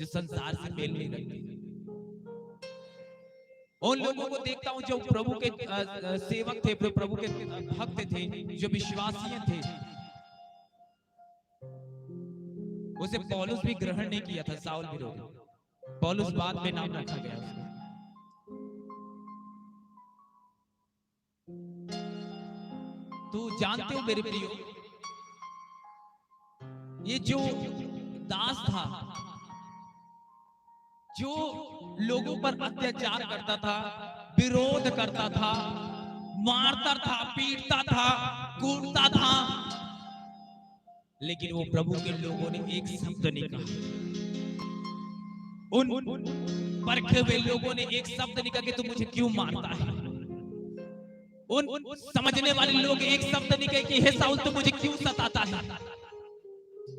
जो संसार से मेल नहीं रखते। उन लोगों को देखता हूं जो प्रभु के सेवक थे, प्रभु के भक्त थे, जो विश्वासी थे, उसे पौलुस भी ग्रहण नहीं किया था, साउल विरोधी। पौलुस बाद में नाम रखा गया उसको। तो जानते हो मेरे प्रियो, ये जो दास था, जो लोगों पर अत्याचार करता था, विरोध करता था, मारता था, पीटता था, कूटता था, लेकिन वो प्रभु के लोगों ने एक शब्द नहीं कहा। उन परखे हुए लोगों ने एक शब्द नहीं कहा कि तू मुझे क्यों मारता है। उन समझने वाले लोग एक शब्द नहीं कहे कि हे साउल तू मुझे क्यों सताता है।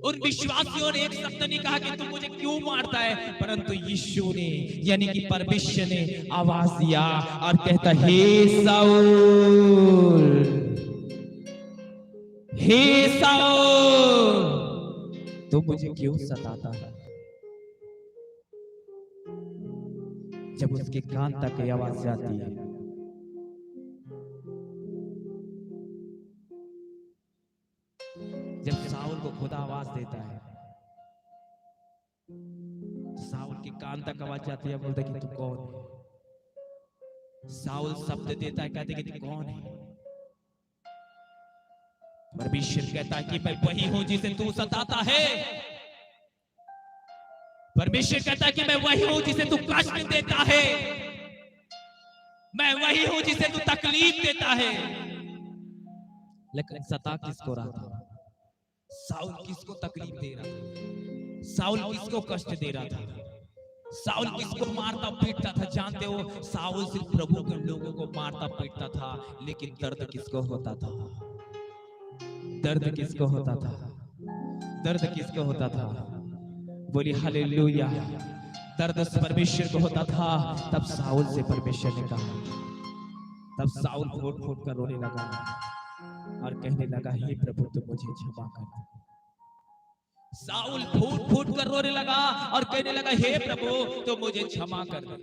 उन विश्वासियों ने एक शब्द नहीं कहा कि तू मुझे क्यों मारता है, परंतु यीशु ने यानी कि परमेश्वर ने आवाज दिया और कहता, हे साउल, हे साउल, तू मुझे क्यों सताता है। जब उसके कान तक ये आवाज जाती है, जब साउल को खुदा आवाज देता है, साउल के कान तक आवाज जाती है, बोलता कि तू कौन है। साउल शब्द देता है, कहते कि तू कौन है। परमेश्वर कहता है कि मैं वही हूं जिसे तू सताता है। परमेश्वर कहता है कि मैं वही हूं जिसे तू कष्ट देता है, मैं वही हूं जिसे तू तकलीफ देता है। लेकिन सता किसको रहा था? साउल किसको तकलीफ दे रहा था? साउल किसको कष्ट दे रहा था? साउल किसको मारता पीटता था? जानते हो, साउल सिर्फ प्रभु के लोगों को मारता पीटता था, लेकिन दर्द किसको होता था? दर्द किसको होता था? दर्द किसको होता था? बोली हालेलुया। दर्द उस परमेश्वर को होता था। तब साउल से परमेश्वर ने कहा, तब साउल फूट फूट कर रोने लगा और कहने लगा, हे प्रभु तू मुझे क्षमा कर दे। साउल फूट फूट कर रोने लगा और कहने लगा, हे प्रभु तू मुझे क्षमा कर दे।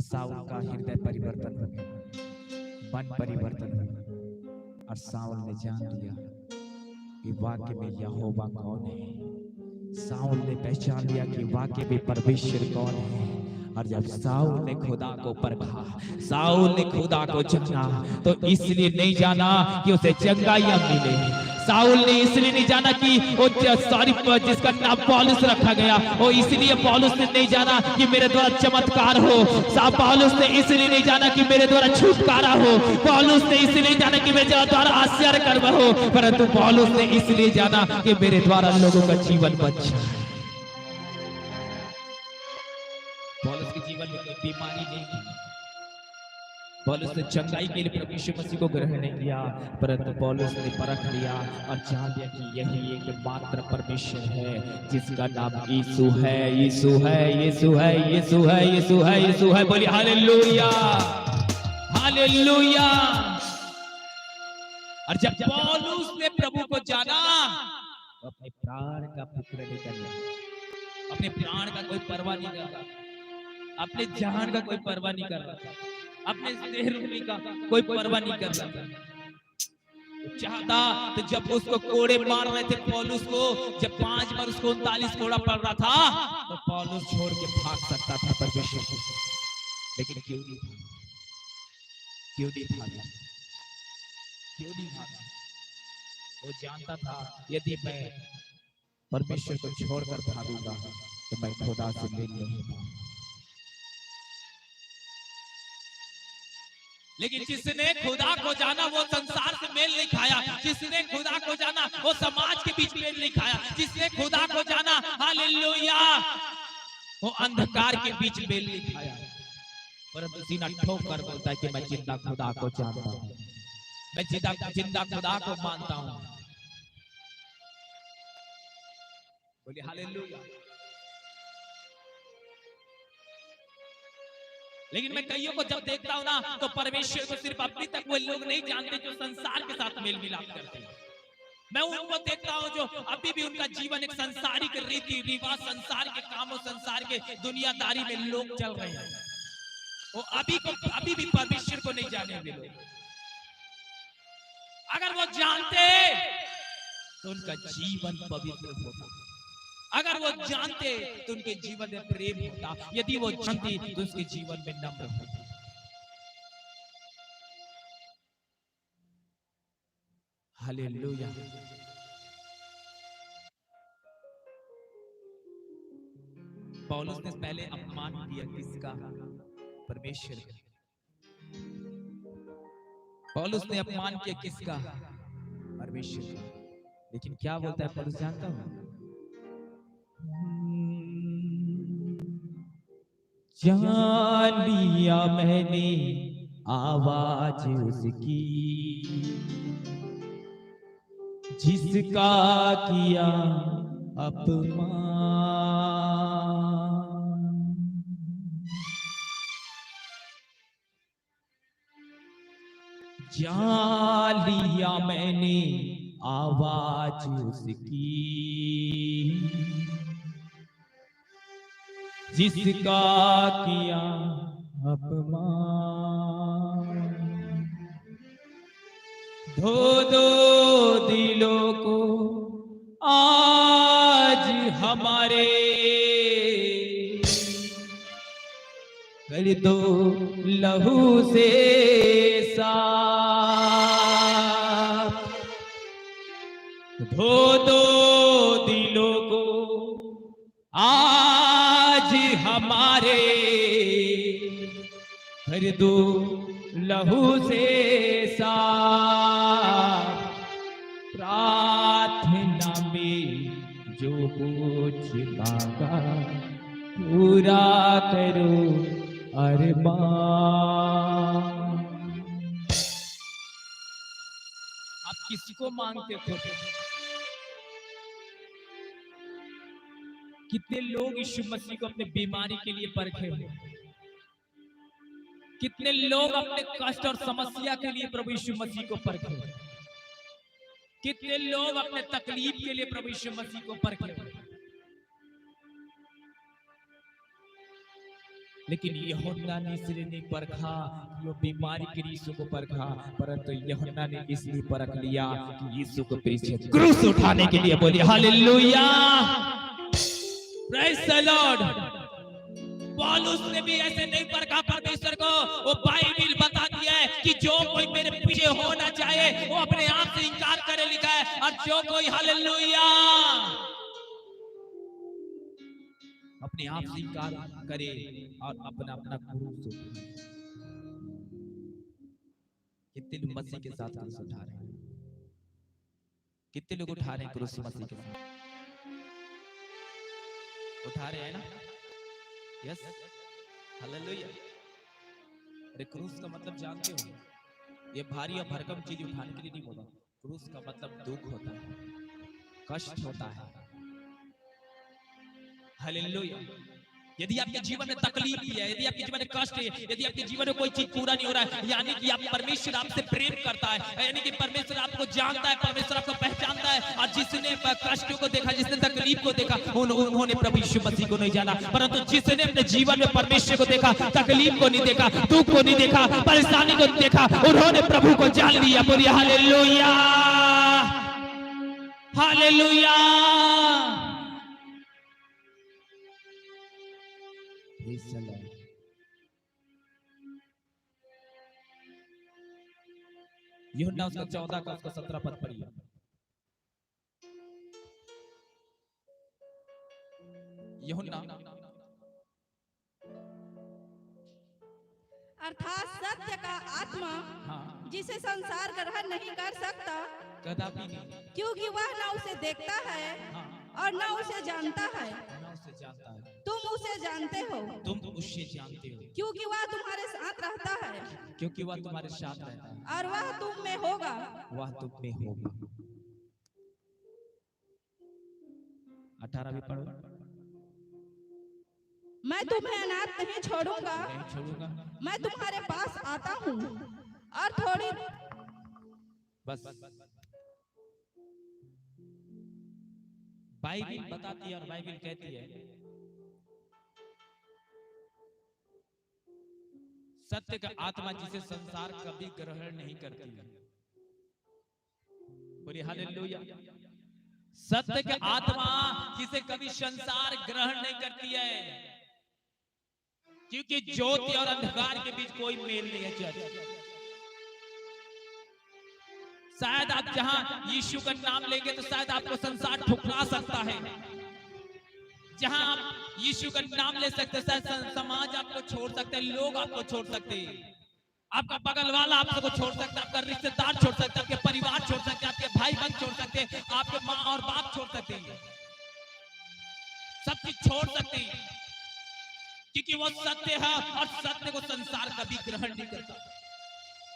साउल का हृदय परिवर्तन हो गया, मन परिवर्तन हुआ और साउल ने जान लिया कि वाकई में यहोवा कौन है। साउल ने पहचान लिया कि वाकई में परमेश्वर कौन है। और जब साउल ने खुदा को परखा, साउल ने खुदा को जाना, तो इसलिए नहीं जाना कि उसे चंगाइयां मिले। साउल ने इसलिए नहीं जाना कि वो जिसका नाम पौलुस रखा गया, वो इसलिए पौलुस ने नहीं जाना कि मेरे द्वारा चमत्कार हो। पौलुस ने इसलिए नहीं जाना कि मेरे द्वारा छुटकारा हो। पौलुस ने इसलिए नहीं जाना कि मेरे द्वारा आश्चर्य कर्म हो, परंतु पौलुस ने इसलिए जाना कि मेरे द्वारा लोगों का जीवन बच जाए। पौलुस के जीवन में कोई बीमारी नहीं थी। पौलुस ने चंगाई के लिए प्रभु यीशु मसीह को ग्रहण नहीं किया, परंतु पौलुस ने परख लिया और जान लिया कि यही एकमात्र परमेश्वर है जिसका नाम यीशु है, यीशु है, यीशु है, यीशु है, यीशु है, यीशु है। बोलिए हालेलुया, हालेलुया। और जब पौलुस ने प्रभु को जाना, तो अपने प्राण का फिक्र नहीं करना, अपने प्राण का कोई परवाह नहीं कर रहा, अपने जान का कोई परवाह नहीं कर रहा, अपने देह रूपी का कोई परवाह नहीं कर रहा था। चाहता तो जब उसको कोड़े मार रहे थे पौलुस को, जब 5 बार उसको 39 कोड़ा पड़ रहा था, तो पौलुस छोड़ के भाग सकता था परमेश्वर को, लेकिन क्यों नहीं भागा? क्यों नहीं भागा? क्यों नहीं भागा? वो जानता था यदि मैं परमेश्वर को छोड़कर भागूंगा तो मैं खुदा से मिल नहीं पाऊंगा। लेकिन जिसने खुदा को जाना वो संसार से मेल नहीं खाया। जिसने खुदा को जाना वो समाज के बीच मेल नहीं खाया। जिसने खुदा को जाना, हालेलुया, वो अंधकार के बीच मेल नहीं खाया, परंतु सीना ठोक कर बोलता है कि मैं जिंदा खुदा को जानता हूं, मैं जिंदा खुदा को मानता हूं। बोलिए हालेलुया। लेकिन मैं कईयों को जब देखता हूं ना, तो परमेश्वर को सिर्फ अपनी तक वो लोग नहीं जानते जो संसार के साथ मेल मिलाप करते हैं। मैं उनको देखता हूं जो अभी भी उनका जीवन एक संसारिक रीति रिवाज, संसार के कामों, संसार के दुनियादारी में लोग चल रहे हैं। वो अभी भी परमेश्वर को नहीं जाने वे लोग। अगर वो जानते तो उनका जीवन पवित्र होता, अगर वो जानते तो उनके जीवन में प्रेम होता, यदि वो जानती तो उसके जीवन में नम्र होता। हालेलुया। पौलुस ने पहले अपमान किया किसका? परमेश्वर का। पौलुस ने अपमान किया किसका? परमेश्वर का। लेकिन क्या बोलता है पौलुस, जानता हूं? जान लिया मैंने आवाज उसकी, जिसका किया अपमान। जान लिया मैंने आवाज उसकी, जिसका किया अपमान। धो दो दिलों को आज हमारे, कर दो लहू से साफ। धो दो दिलों को आज हमारे, कर दो लहू से साफ। प्रार्थना में जो कुछ मांगा पूरा करो अरमान। आप किसको मांगते थे? कितने लोग यीशु मसीह को अपने बीमारी के लिए परखे हो? कितने लोग अपने कष्ट और समस्या के लिए प्रभु यीशु मसीह को परखे हो? कितने लोग अपने तकलीफ के लिए प्रभु यीशु मसीह को परखे हो? लेकिन यूहन्ना ने इसलिए नहीं परखा कि वो बीमारी के यीशु को परखा, परंतु यूहन्ना ने इसलिए परख लिया कि यीशु को पीछे क्रूस उठाने के लिए। बोलिए हालेलुया, प्रेज द लॉर्ड। पौलुस ने भी ऐसे नहीं परखा परमेश्वर को। वो बाइबल बताती है कि जो कोई मेरे पीछे होना चाहे वो अपने आप से इनकार करे, लिखा है। और जो कोई हालेलुया अपने आप से इनकार करे और अपना अपना क्रूस उठाए। कितने लोग मसीह के साथ क्रूस उठा रहे हैं? कितने लोग उठा रहे हैं क्रूस मसीह के साथ? उठा रहे हैं ना? Yes, hallelujah. अरे क्रूस का मतलब जानते हो? ये भारी और भरकम चीज उठाने के लिए नहीं बोला। क्रूस का मतलब दुख होता है, कष्ट होता है। हालेलुया। यदि आपके जीवन में तकलीफ है, यदि आपके जीवन में कष्ट है, यदि आपके जीवन में कोई चीज पूरा नहीं हो रहा है, यानी कि आप परमेश्वर आपसे प्रेम करता है, यानी कि परमेश्वर आपको जानता है, परमेश्वर आपको पहचानता है। और जिसने कष्टों को देखा, जिसने तकलीफ को देखा, उन्होंने प्रभु यीशु मसीह को नहीं जाना। परंतु जिसने अपने जीवन में परमेश्वर को देखा, तकलीफ को नहीं देखा, दुख को नहीं देखा, परेशानी को नहीं देखा, उन्होंने प्रभु को जान लिया। बोलिए हालेलुया, हालेलुया। यूहन्ना उसका 14 का उसका 17 पद पढ़िए। यूहन्ना अर्थात सत्य का आत्मा, जिसे संसार ग्रहण नहीं कर सकता, कदापि नहीं, क्योंकि वह न उसे देखता है और न उसे जानता है। तुम उसे जानते हो, तुम उसे जानते हो, क्योंकि वह तुम्हारे साथ रहता है, क्योंकि वह तुम्हारे साथ रहता है, और वह तुम में होगा, वह तुम में होगा। 18 भी पढ़ो। मैं तुम्हें अनाथ नहीं छोड़ूंगा, नहीं छोड़ूंगा, मैं तुम्हारे पास आता हूँ। और थोड़ी बस बाइबिल बताती है और बाइबिल कहती है सत्य का आत्मा जिसे संसार कभी ग्रहण नहीं करती है। बोलिए हालेलुया। सत्य का आत्मा जिसे कभी संसार ग्रहण नहीं करती है, क्योंकि ज्योति और अंधकार के बीच कोई मेल नहीं है। चर्च शायद आप जहां यीशु का नाम लेंगे तो शायद आपको संसार ठुकरा सकता है। जहां आप यीशु का नाम ले सकते हैं, समाज आपको छोड़ सकते हैं, लोग आपको छोड़ सकते हैं, आपका बगल वाला आपको छोड़ सकता है, आपका रिश्तेदार छोड़ सकता है, आपके परिवार छोड़ सकते हैं, आपके भाई बहन छोड़ सकते हैं, आपके माँ और बाप छोड़ सकते हैं, सब चीज छोड़ सकते हैं, क्योंकि वो सत्य है और सत्य को संसार कभी ग्रहण नहीं करता।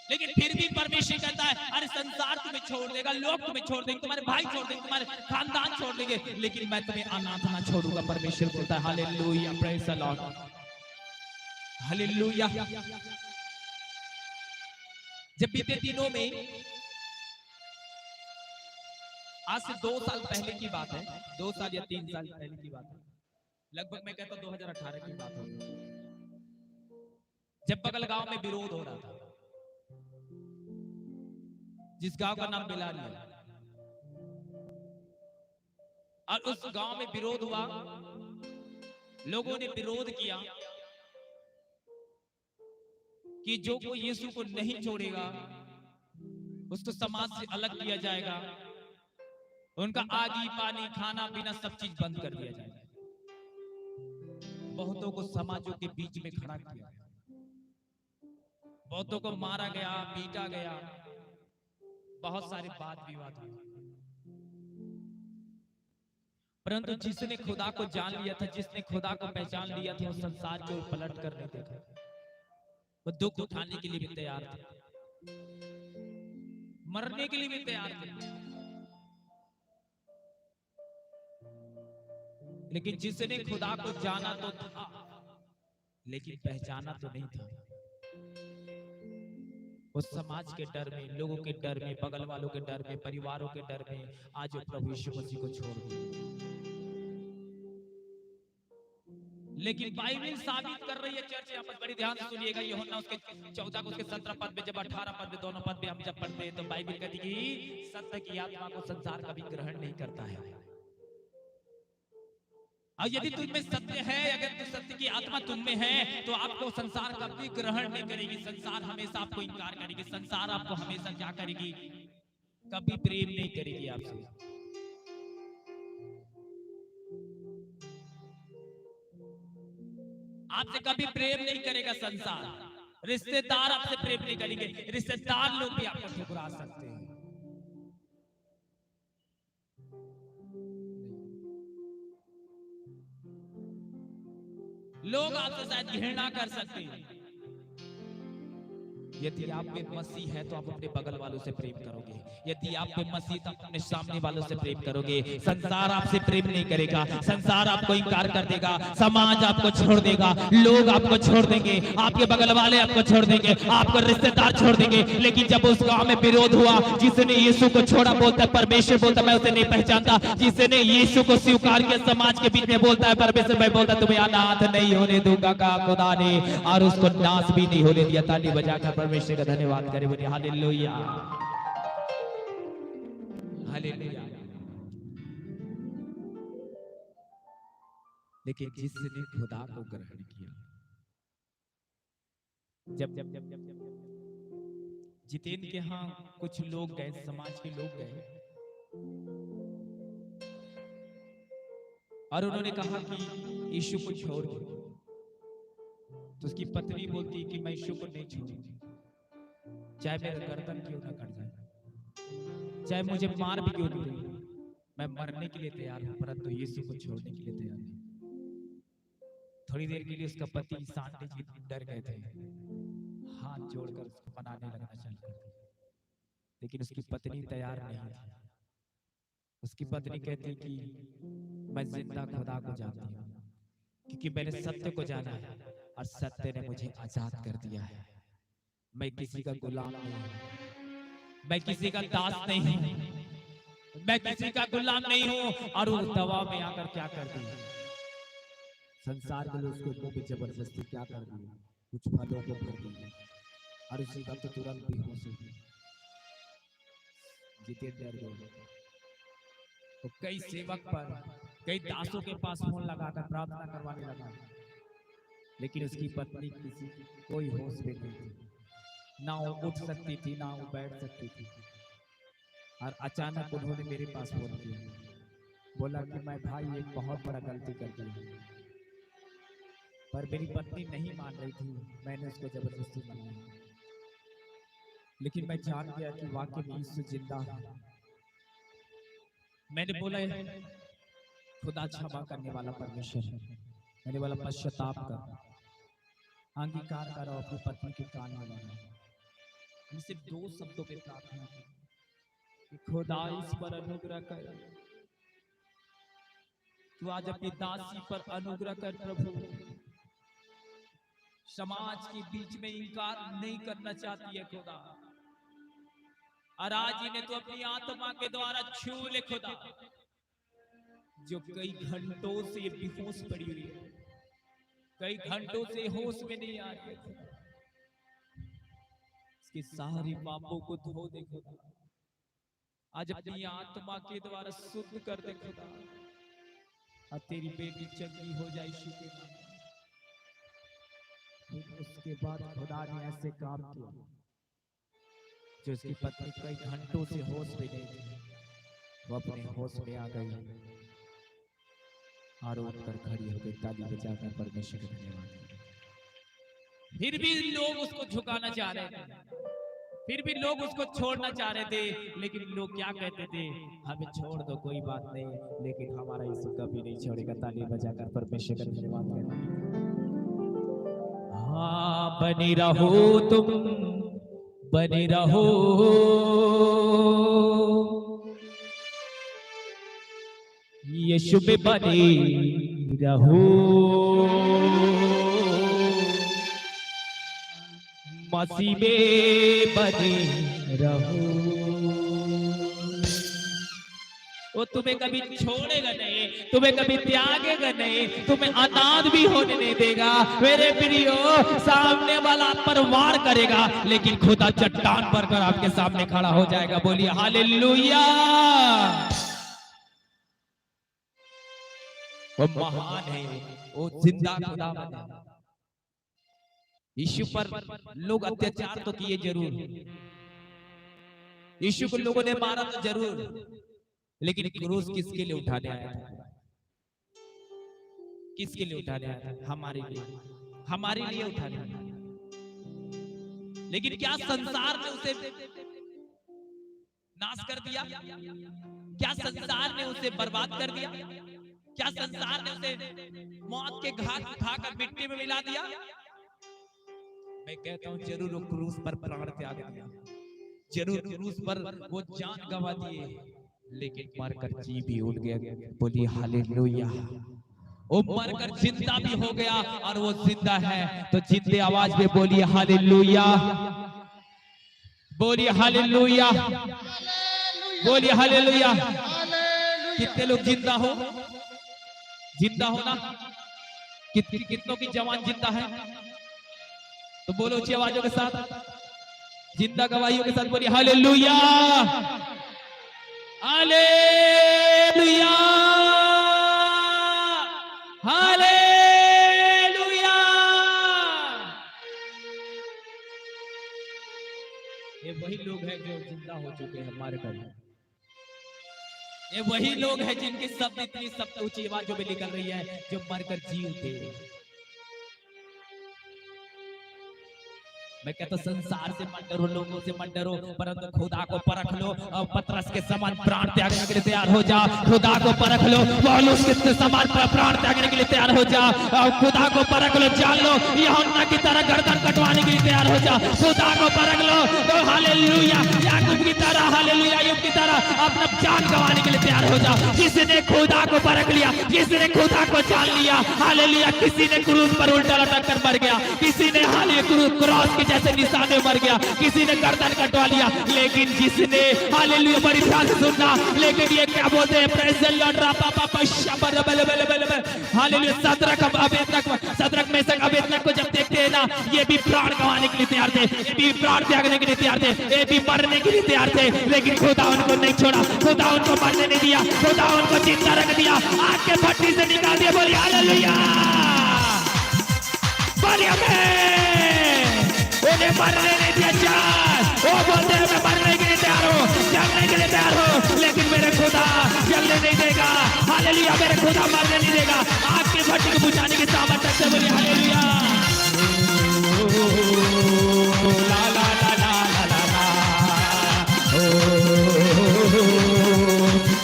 लेकिन फिर भी परमेश्वर कहता है अरे संसार तुम्हें छोड़ देगा, लोग तुम्हें छोड़ देंगे, तुम्हारे भाई छोड़ देंगे, तुम्हारे खानदान छोड़ देंगे, लेकिन मैं तुम्हें अनाथ ना छोड़ूंगा। परमेश्वर बोलता है hallelujah, praise the Lord, hallelujah. जब बीते दिनों में, आज से 2 साल पहले की बात है, 2 साल या 3 साल पहले की बात है, लगभग मैं कहता हूं 2018 की बात है, जब बगल गांव में विरोध हो रहा था, जिस गांव का नाम बिलारी है, और उस गांव में विरोध हुआ, लोगों ने विरोध किया कि जो कोई यीशु को नहीं छोड़ेगा उसको समाज से अलग किया जाएगा, उनका आगी पानी खाना पीना सब चीज बंद कर दिया जाएगा। बहुतों को समाजों के बीच में खड़ा किया, बहुतों को मारा गया, पीटा गया, बहुत सारे वाद विवाद हुए। परंतु जिसने खुदा को जान लिया था, जिसने खुदा को पहचान लिया था, वो संसार को पलट कर नहीं देखा, वो दुख उठाने के लिए भी तैयार थे, मरने के लिए भी तैयार थे। लेकिन जिसने खुदा को जाना तो था, लेकिन पहचाना तो नहीं था। वो समाज के डर में, लोगों के डर में, बगल वालों के डर में, परिवारों के डर में आज वो प्रभु यीशु मसीह को छोड़ दिया। लेकिन बाइबिल साबित कर रही है, चर्च यहाँ पर बड़ी ध्यान से सुनिएगा, यूहन्ना उसके 14 को उसके 17 पद में, जब 18 पद में, दोनों पद में हम जब पढ़ते हैं तो बाइबिल कहती है कि सत्य की आत्मा को संसार कभी ग्रहण नहीं करता है। और यदि तुम में सत्य है, अगर तो सत्य की आत्मा तुम में है, तो आपको संसार कभी ग्रहण नहीं करेगी, संसार हमेशा आपको इनकार करेगी, संसार आपको हमेशा क्या करेगी, कभी प्रेम नहीं करेगी आपसे। आपसे कभी प्रेम नहीं करेगा संसार, रिश्तेदार आपसे प्रेम नहीं करेंगे, रिश्तेदार लोग भी आपको ठुकरा सकते हैं। लोग आपसे शायद घृणा कर सकते हैं। यदि आप में मसीह है तो आप अपने बगल वालों से प्रेम करोगे, यदि आप में मसीह तो अपने सामने वालों से प्रेम करोगे। संसार आपसे प्रेम नहीं करेगा, संसार आपको इनकार कर देगा, समाज आपको छोड़ देगा, लोग आपको छोड़ देंगे, आपके बगल वाले आपको छोड़ देंगे, आपको रिश्तेदार छोड़ देंगे। लेकिन जब उस गांव में विरोध हुआ, जिसने यीशु को छोड़ा, बोलता है परमेश्वर बोलता मैं उसे नहीं पहचानता, जिसने यीशु को स्वीकार किया समाज के बीच में बोलता है परमेश्वर मैं बोलता तुम्हें अनाथ नहीं होने दूंगा का खुदा ने, और उसको नाश भी नहीं होने दिया। ताली बजाकर परमेश्वर का धन्यवाद करें, बोलिए हालेलुया, हालेलुया। लेकिन जिसने खुदा को ग्रहण किया, जब जब जब जब जितेंद्र के यहाँ कुछ लोग गए, समाज के लोग गए, और उन्होंने कहा कि यीशु को छोड़ दो, तो उसकी पत्नी बोलती कि मैं यीशु को नहीं छोड़ूंगी, चाहे मेरा गर्दन क्यों ना कट जाए, चाहे मुझे मार भी क्यों नहीं दे, मैं मरने के लिए तैयार हूं, परंतु यीशु को छोड़ने के लिए तैयार नहीं। थोड़ी देर के लिए उसका पति सांडे जी डर गए थे, हाथ जोड़कर उसको मनाने लगना चालू कर दिया, लेकिन उसकी पत्नी तैयार नहीं थी। उसकी पत्नी कहती कि मैं जिंदा खुदा को जानती हूँ, क्योंकि मैंने सत्य को जाना है और सत्य ने मुझे आजाद कर दिया है। मैं किसी का गुलाम नहीं हूं, मैं किसी का दास नहीं हूं, मैं किसी का गुलाम नहीं हूँ। और उस दवा में आकर क्या कर दिया, संसार के लोग उसके मुंह पे जबरदस्ती क्या कर दिया, कुछ फलों को भर दिया और उसी वक्त तुरंत बेहोश हो गया। जितेंद्र गए तो कई सेवक पर, कई दासों के पास फोन लगाकर प्रार्थना करवाने लगा, लेकिन उसकी पत्नी किसी कोई होश में नहीं थी, ना वो उठ सकती थी ना वो बैठ सकती थी। और अचानक उन्होंने मेरे पास फोन किया, बोला कि मैं भाई एक बहुत बड़ा गलती कर दिया, पर मेरी पत्नी नहीं मान रही थी, मैंने उसको जबरदस्ती मनाया, लेकिन मैं जान गया कि वाकई में यीशु जिंदा है। मैंने बोला खुदा क्षमा करने वाला परमेश्वर है। मैंने बोला पश्चाताप कर, अंगीकार करो, अपनी पत्नी के कान में लगाओ। सिर्फ 2 शब्दों पे प्रार्थना की, खुदा इस पर अनुग्रह कर, तू आज अपनी दासी पर अनुग्रह कर प्रभु। समाज के बीच में इंकार नहीं करना चाहती है खुदा, और आज इन्हें तो अपनी आत्मा के द्वारा छू ले खुदा, जो कई घंटों से बेहोश पड़ी हुई है, कई घंटों से होश में नहीं आ रही है। इसके सारे पापों को धो दे खुदा, आज अपनी आत्मा के द्वारा शुद्ध कर दे खुदा, और तेरी बेटी चंगी हो जाए यीशु के नाम। उसके बाद खुदा ने ऐसे काम किया जो उसकी पत्नी कई घंटों से होश में नहीं थी, वो अपने होश में आ गई और उठकर खड़ी हो गई, ताली बजाकर परमेश्वर का धन्यवाद। फिर भी लोग उसको झुकाना चाह रहे थे, फिर भी लोग उसको छोड़ना चाह रहे थे, लेकिन लोग क्या कहते थे, हमें छोड़ दो कोई बात नहीं, लेकिन हमारा यीशु कभी नहीं छोड़ेगा। ताली बजाकर परमेश्वर का धन्यवाद करें। हाँ बनी रहो तुम, बनी रहो, यीशु में बनी रहो, मसीह में बने रहो, वो तुम्हें कभी छोड़ेगा नहीं, तुम्हें कभी त्यागेगा नहीं, तुम्हें अनाथ भी होने नहीं देगा। मेरे प्रियो, सामने वाला पर वार करेगा, लेकिन खुदा चट्टान पर कर आपके सामने खड़ा हो जाएगा। बोलिए हालेलुया। वो महान है, वो जिंदा खुदावंद है। यीशु पर लोग अत्याचार तो किए जरूर, यीशु को लोगों ने मारा तो जरूर, लेकिन क्रूस किसके लिए उठाने आया था? किसके लिए उठाने आया था? हमारे लिए, हमारे लिए उठाने आया। लेकिन क्या संसार ने उसे नाश कर दिया? क्या संसार ने उसे बर्बाद कर दिया? क्या संसार ने उसे मौत के घाट उठाकर मिट्टी में मिला दिया? मैं कहता हूं जरूर वो क्रूस पर प्राण त्याग दिया, जरूर क्रूस पर वो जान गंवा दिए, लेकिन मरकर जी भी उठ गया। बोलिए हालेलुया। वो मरकर जिंदा भी हो गया, और वो जिंदा है तो जिंदे आवाज में बोलिए हालेलुया, बोलिए हालेलुया, बोलिए हालेलुया। कितने लोग जिंदा हो? जिंदा हो ना? कितनों की जवान जिंदा है? तो बोलो ऊंची आवाजों के साथ, जिंदा गवाहियों के साथ बोलिए हालेलुया, हालेलुया, हालेलुया। ये वही लोग हैं जो जिंदा हो चुके हैं, हमारे घर। ये वही लोग हैं जिनकी शब्द इतनी सब ऊंची आवाजों में निकल रही है, जो मरकर जी उठे। मैं कहता संसार से मत डरो, लोगों से मत डरो, परंतु खुदा को परख लो और पतरस के समान प्राण त्यागने के लिए तैयार हो जा। खुदा को परख लो, पौलुस के समान प्राण त्यागने के लिए तैयार हो जा। और खुदा को परख लो, जान लो, यूहन्ना की तरह गर्दन कटवाने के लिए तैयार हो जा। खुदा को परख लो तो हालेलुया, याकूब की तरह, हालेलुया, अय्यूब की तरह अपना जान गंवाने के लिए तैयार हो जा। जिसने खुदा को परख लिया, जिसने खुदा को जान लिया, हालेलुया, किसी ने क्रूस पर उल्टा लटक कर मर गया, किसी ने हालेलुया क्रॉस की जैसे निशाने मर गया, किसी ने गर्दन कटवा लिया, लेकिन जिसने हालेलुया बड़ी ध्यान से सुनना, लेकिन ये क्या बोलते हैं praise the Lord hallelujah Shadrach Meshach Abednego को जब देखते हैं ना, ये भी प्राण गंवाने के लिए तैयार थे, ये भी प्राण त्यागने के लिए तैयार थे, ये भी मरने के लिए तैयार थे, लेकिन खुदा उनको नहीं छोड़ा, खुदा उनको मरने नहीं दिया, खुदा उनको जिंदा रख दिया, आग के भट्टी से निकाल दिया। बोलिए हालेलुया, बोलिए उन्हें मरने नहीं दिया। चार वो बोलते हैं मैं मरने के लिए तैयार हूँ, जलने के लिए तैयार हूँ, लेकिन मेरे खुदा जलने नहीं देगा। हालेलुया, मेरे खुदा मरने नहीं देगा। आग की भट्टी को बुझाने की सामर्थ्य से बोलिए हालेलुया। ला ला ला ला ला ला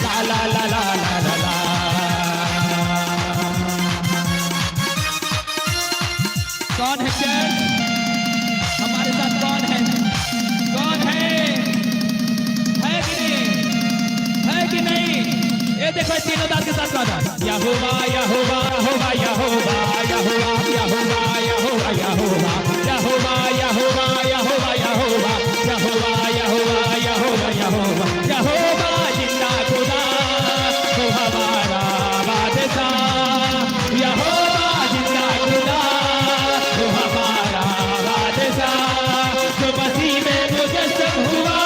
ला ला ला ला ला ला। कौन है चर्च? हमारे साथ कौन है? कौन है कि नहीं? है कि नहीं? ये देखो तीनों दास के साथ गाना, यहोवा यहोवा यहोवा यहोवा यहोवा यहोवा यहोवा यहोवा यहोवा यहोवा यहोवा यहोवा यहोवा यहोवा यहोवा यहोवा यहोवा जिंदा खुदा तो हमारा बादशाह, यहोवा जिंदा खुदा तो हमारा बादशाह, जो मसीह में मुजस्सम हुआ।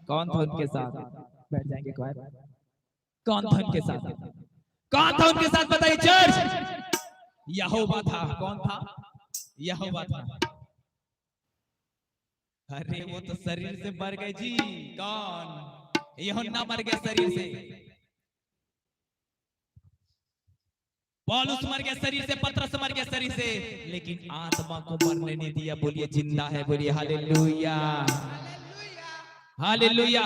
कौन था उनके साथ? बैठ जाएंगे। कौन था उनके साथ? कौन था उनके साथ? बताइए चर्च। यहोवा था। कौन था? यहोवा था। अरे वो तो शरीर से मर गए जी। कौन? यूहन्ना मर गया शरीर से, पौलुस मर गया शरीर से, पतरस मर गया शरीर से, लेकिन आत्मा को मरने नहीं दिया। बोलिए जिंदा है। बोलिए हालेलुया, हालेलुया।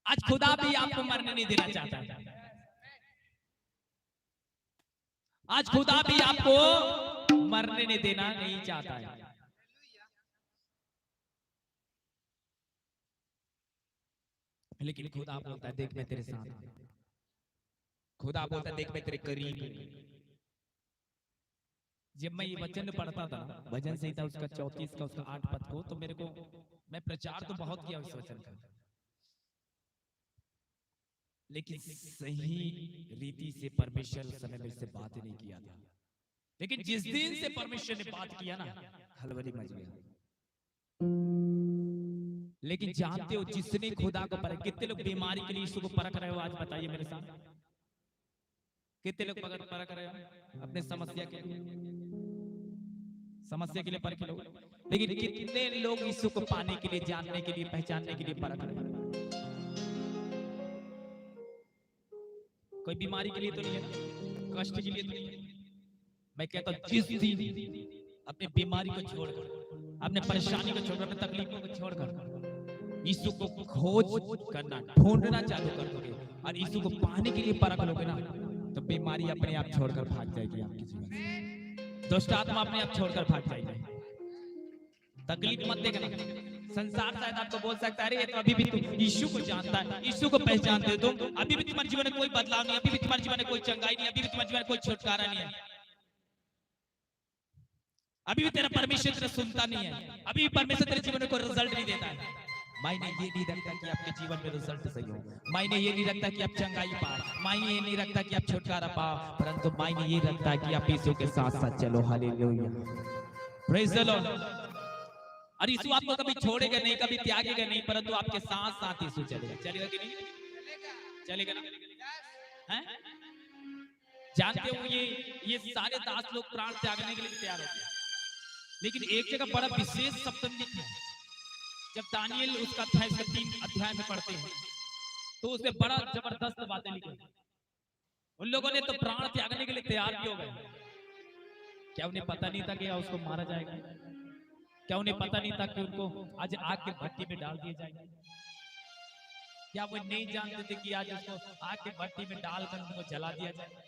आज खुदा भी आपको मरने नहीं देना चाहता है। आज खुदा भी आपको मरने नहीं देना नहीं चाहता है। लेकिन खुदा बोलता है देख मैं तेरे साथ हूं। खुदा बोलता है देख मैं तेरे करीब हूं। जब मैं ये वचन पढ़ता था, भजन संहिता उसका 34 का उसका 8 पद को, तो मेरे को, मैं प्रचार तो बहुत किया उस वचन का, लेकिन सही रीति से परमेश्वर उस समय मेरे से बात नहीं किया था। लेकिन जिस दिन से परमेश्वर ने बात किया ना, हलवली मच गया। लेकिन जानते हो जिसने खुदा को परख, कितने लोग बीमारी के लिए यीशु को परख रहे हो? आज बताइए मेरे साथ, कितने लोग परख रहे हो अपने समस्या के लिए परख लो। लेकिन कितने लोग यीशु को पाने के लिए, जानने के लिए, पहचानने के लिए परख रहे हैं? कोई बीमारी के लिए तो नहीं है, कष्ट के लिए तो नहीं है। मैं कहता हूं जिस दिन अपनी बीमारी को छोड़कर, अपने परेशानी को छोड़कर, अपने तकलीफों को छोड़कर यीशु को खोज करना, ढूंढना चालू कर दोगे और यीशु को पाने के लिए परख लोगे ना, तो बीमारी अपने आप छोड़कर भाग जाएगी आपके जीवन से। दुष्ट आत्मा अपने आप छोड़कर भाग जाएगी। तकलीफ मत देखना, संसार शायद आपको बोल सकता है अरे ये तो अभी भी तुम यीशु को जानता है, यीशु को पहचानते हो तुम, अभी भी तुम्हारे जीवन में कोई बदलाव नहीं, अभी भी तुम्हारे जीवन में कोई चंगाई नहीं, अभी भी तुम्हारे जीवन में कोई छुटकारा नहीं है, अभी भी तेरा परमेश्वर तेरा सुनता नहीं है, अभी भी परमेश्वर तेरे जीवन में कोई रिजल्ट नहीं देता है। मायने ये नहीं रखता कि आपके जीवन में रिजल्ट सही हो, मायने ये नहीं रखता कि आप चंगाई पाओ, मायने ये नहीं रखता कि आप छुटकारा पाओ, परंतु मायने ये रखता है कि आप यीशु के साथ साथ चलो। Hallelujah, praise the Lord. और यीशु आपको कभी छोड़ेगा नहीं, कभी त्यागेगा नहीं, परंतु आपके साथ साथ यीशु चलेगा। चलेगा कि नहीं? चलेगा ना? हैं? जानते हो ये सारे दास लोग प्राण त्यागने के लिए तैयार होते हैं, लेकिन एक जगह बड़ा विशेष सप्तम लिखा है। जब दानियल उसका 3 अध्याय में पढ़ते हैं तो उसमें बड़ा जबरदस्त बातें लिखी। उन लोगों ने तो प्राण त्यागने के लिए तैयार भी हो गए। क्या उन्हें पता नहीं था कि उसको मारा जाएगा? क्या उन्हें पता नहीं था कि उनको आज आग के भट्टी में डाल दिया जाएगा? क्या वो नहीं जानते थे कि आज उसको आग के भट्टी में डालकर उनको जला दिया जाएगा?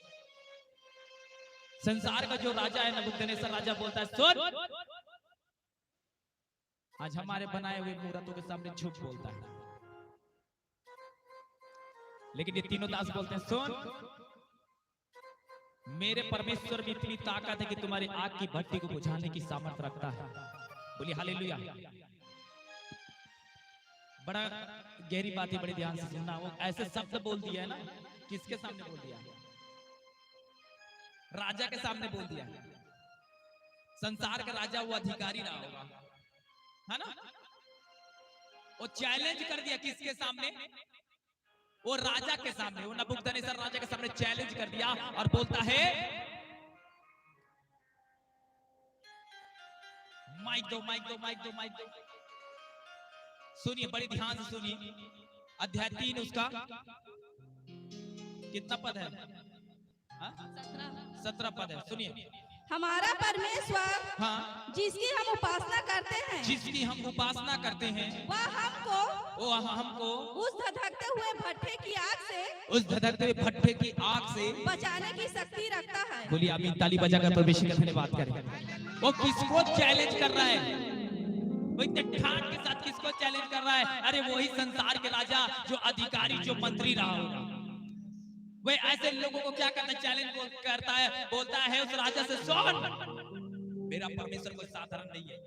संसार का जो राजा है नबूकदनेस्सर राजा बोलता है सुन, आज हमारे बनाए हुए मूर्तों के सामने झूठ बोलता है, लेकिन ये तीनों दास बोलते हैं सुन, मेरे परमेश्वर में इतनी ताकत है कि तुम्हारी आग की भट्टी को बुझाने की सामर्थ्य रखता है। बोलिए हालेलुया। बड़ा गहरी बात है, बड़े ध्यान से सुनना। वो ऐसे शब्द बोल दिया है ना, किसके सामने बोल दिया? राजा के सामने बोल दिया। संसार का राजा वो अधिकारी रहा होगा, है ना? वो चैलेंज कर दिया किसके सामने? वो राजा के सामने, वो नबूकदनेस्सर राजा के सामने चैलेंज कर दिया और बोलता है माइक दो, माइक दो, माइक दो, माइक दो। सुनिए, बड़ी ध्यान से सुनिए। अध्याय 3 उसका कितना पद है? 17 पद है। सुनिए, हमारा परमेश्वर हाँ, जिसकी हम उपासना करते हैं, जिसकी हम उपासना करते हैं, वह हमको उस धधकते हुए भट्टे की आग से, उस धधकते हुए भट्टे की आग से बचाने की शक्ति रखता है। बोलिए अभी ताली बजाकर परमेश्वर का धन्यवाद करें। वो किसको चैलेंज कर रहा है? वो इतने ठाट के साथ किसको चैलेंज कर रहा है? अरे वही संसार के राजा, जो अधिकारी, जो मंत्री रहा होगा। वह ऐसे लोगों को क्या करता है? चैलेंज करता है, बोलता है उस राजा से सुन, मेरा परमेश्वर कोई साधारण नहीं है,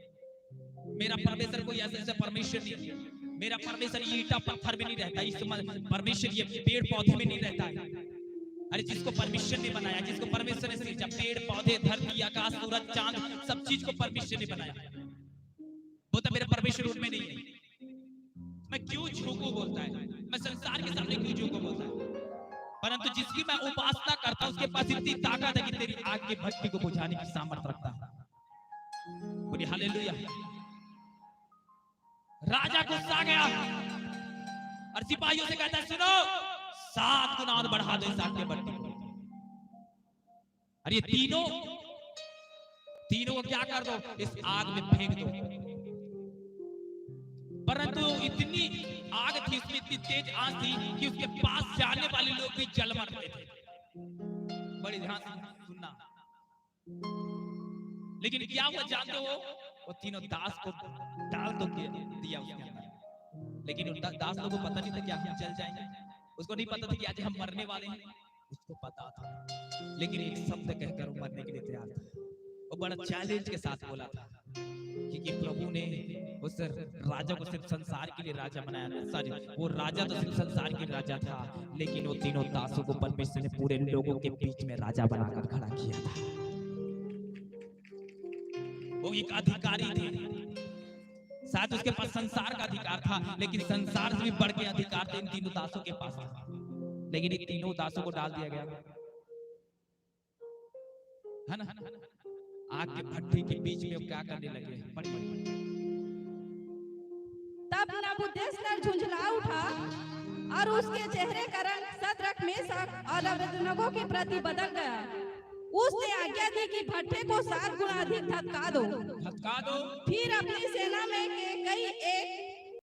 मेरा परमेश्वर कोई ऐसे परमेश्वर नहीं है, मेरा परमेश्वर ये ईंटा पत्थर में नहीं रहता, इस परमेश्वर ये पेड़ पौधे में नहीं रहता है। अरे जिसको परमेश्वर ने बनाया, जिसको परमेश्वर ने सृजा, पेड़ पौधे, धरती, आकाश, सूरज, चांद, सब चीज को परमेश्वर ने बनाया, बोलता मेरा परमेश्वर उनमें नहीं है। मैं क्यों झूठू बोलता है? मैं संसार के सामने क्यों झूठू बोलता है? परंतु जिसकी मैं उपासना करता हूं उसके पास इतनी ताकत है कि तेरी आग की भट्टी को बुझाने की सामर्थ्य रखता है। बोलिए हालेलुया। राजा गुस्सा आ गया और सिपाहियों से कहता है सुनो, 7 गुना और बढ़ा दो इस आग की भट्टी को। अरे तीनों को क्या कर दो? इस आग में फेंक दो। परंतु इतनी आग थी, उसमें इतनी तेज आग थी कि उसके पास जाने वाले लोग भी जल मरते थे। बड़ी ध्यान से सुनना। लेकिन क्या हुआ जानते हो? वो तीनों दास को डाल तो दिया उसके अंदर, लेकिन उन दास लोगों को पता नहीं था कि हम जल जाएंगे। उसको नहीं पता था कि आज हम मरने वाले हैं, उसको पता था, लेकिन एक शब्द कहकर वो मरने के लिए तैयार था। वो बड़ा चैलेंज के साथ बोला था क्योंकि प्रभु ने उस राजा को सिर्फ संसार के लिए राजा बनाया था। सॉरी, वो राजा तो सिर्फ संसार के लिए राजा था, लेकिन वो तीनों दासों को परमेश्वर ने पूरे लोगों के बीच में राजा बनाकर खड़ा किया था। वो एक अधिकारी थे, शायद उसके पास संसार का अधिकार था, लेकिन संसार से भी बढ़ के अधिकार थे इन तीनों दासों के पास था। लेकिन इन तीनों दासों को डाल दिया गया, है ना? आग के भट्टी के बीच में वो क्या करने लगे? तब नबूकदनेस्सर झुंझला उठा और उसके चेहरे का रंग शद्रक, मेशक और अबेदनगो के प्रति बदल गया। उसने आज्ञा दी कि भट्टे को 7 गुना अधिक धधका दो। धधका दो। फिर अपनी सेना में के कई एक